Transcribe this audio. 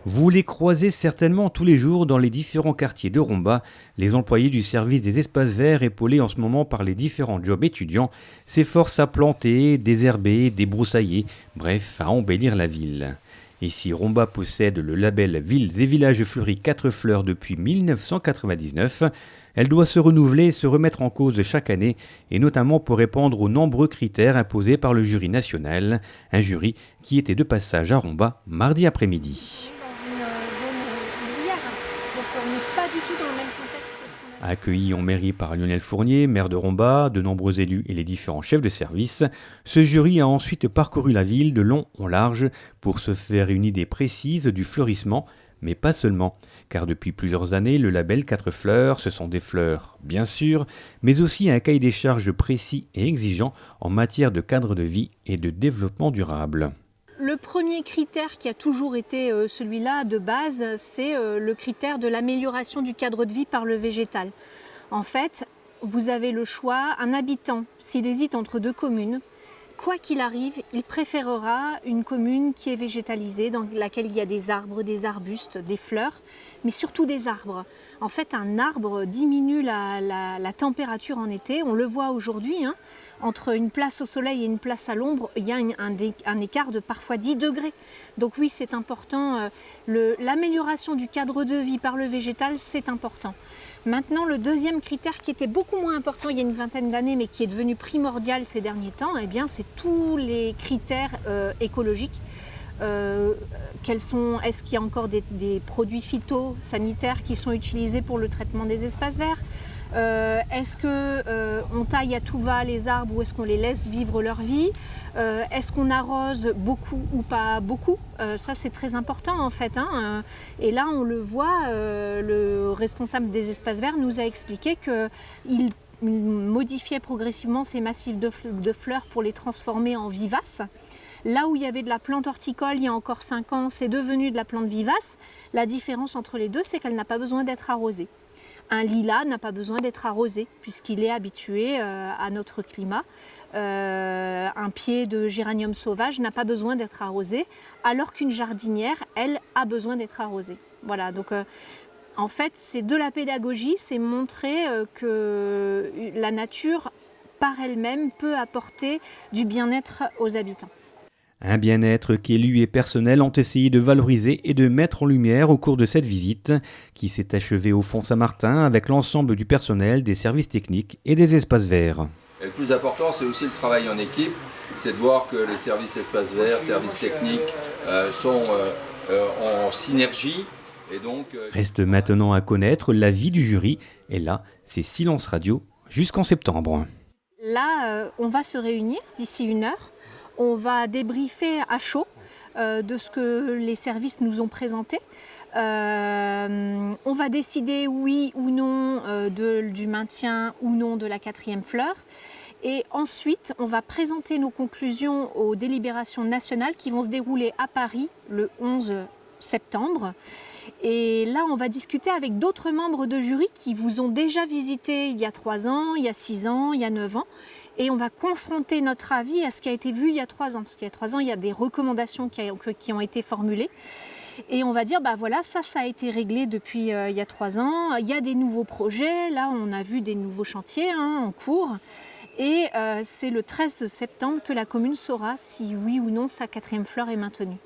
Vous les croisez certainement tous les jours dans les différents quartiers de Romba. Les employés du service des espaces verts, épaulés en ce moment par les différents jobs étudiants, s'efforcent à planter, désherber, débroussailler, bref, à embellir la ville. Et si Romba possède le label Villes et villages fleuris 4 fleurs depuis 1999, elle doit se renouveler et se remettre en cause chaque année, et notamment pour répondre aux nombreux critères imposés par le jury national, un jury qui était de passage à Romba mardi après-midi. Dans une zone ouvrière, donc on n'est pas du tout dans le même contexte que ce qu'on a. Accueilli en mairie par Lionel Fournier, maire de Romba, de nombreux élus et les différents chefs de service, ce jury a ensuite parcouru la ville de long en large pour se faire une idée précise du fleurissement, mais pas seulement, car depuis plusieurs années, le label 4 fleurs, ce sont des fleurs, bien sûr, mais aussi un cahier des charges précis et exigeant en matière de cadre de vie et de développement durable. Le premier critère qui a toujours été celui-là de base, c'est le critère de l'amélioration du cadre de vie par le végétal. En fait, vous avez le choix, un habitant, s'il hésite entre deux communes, quoi qu'il arrive, il préférera une commune qui est végétalisée, dans laquelle il y a des arbres, des arbustes, des fleurs, mais surtout des arbres. En fait, un arbre diminue la température en été, on le voit aujourd'hui, hein. Entre une place au soleil et une place à l'ombre, il y a un écart de parfois 10 degrés. Donc oui, c'est important. L'amélioration du cadre de vie par le végétal, c'est important. Maintenant, le deuxième critère qui était beaucoup moins important il y a une vingtaine d'années, mais qui est devenu primordial ces derniers temps, eh bien, c'est tous les critères écologiques. Est-ce qu'il y a encore des produits phytosanitaires qui sont utilisés pour le traitement des espaces verts? Est-ce qu'on taille à tout va les arbres ou est-ce qu'on les laisse vivre leur vie? Est-ce qu'on arrose beaucoup ou pas beaucoup? Ça c'est très important en fait, hein. Et là on le voit, le responsable des espaces verts nous a expliqué qu'il modifiait progressivement ces massifs de fleurs pour les transformer en vivaces. Là où il y avait de la plante horticole il y a encore 5 ans, c'est devenu de la plante vivace. La différence entre les deux, c'est qu'elle n'a pas besoin d'être arrosée. Un lilas n'a pas besoin d'être arrosé puisqu'il est habitué à notre climat. Un pied de géranium sauvage n'a pas besoin d'être arrosé, alors qu'une jardinière, elle, a besoin d'être arrosée. Voilà, donc en fait, c'est de la pédagogie, c'est montrer que la nature, par elle-même, peut apporter du bien-être aux habitants. Un bien-être qu'élus et personnels ont essayé de valoriser et de mettre en lumière au cours de cette visite, qui s'est achevée au Fond Saint-Martin avec l'ensemble du personnel, des services techniques et des espaces verts. Et le plus important, c'est aussi le travail en équipe, c'est de voir que les services espaces verts, services techniques sont en synergie. Et donc, Reste maintenant à connaître l'avis du jury, et là, c'est silence radio jusqu'en septembre. Là, on va se réunir d'ici 1 heure. On va débriefer à chaud de ce que les services nous ont présenté. On va décider oui ou non du maintien ou non de la 4e fleur. Et ensuite, on va présenter nos conclusions aux délibérations nationales qui vont se dérouler à Paris le 11 septembre. Et là, on va discuter avec d'autres membres de jury qui vous ont déjà visité il y a 3 ans, il y a 6 ans, il y a 9 ans. Et on va confronter notre avis à ce qui a été vu il y a 3 ans. Parce qu'il y a 3 ans, il y a des recommandations qui ont été formulées. Et on va dire, bah voilà, ça a été réglé depuis il y a 3 ans. Il y a des nouveaux projets. Là, on a vu des nouveaux chantiers en cours. Et c'est le 13 septembre que la commune saura si oui ou non sa 4e fleur est maintenue.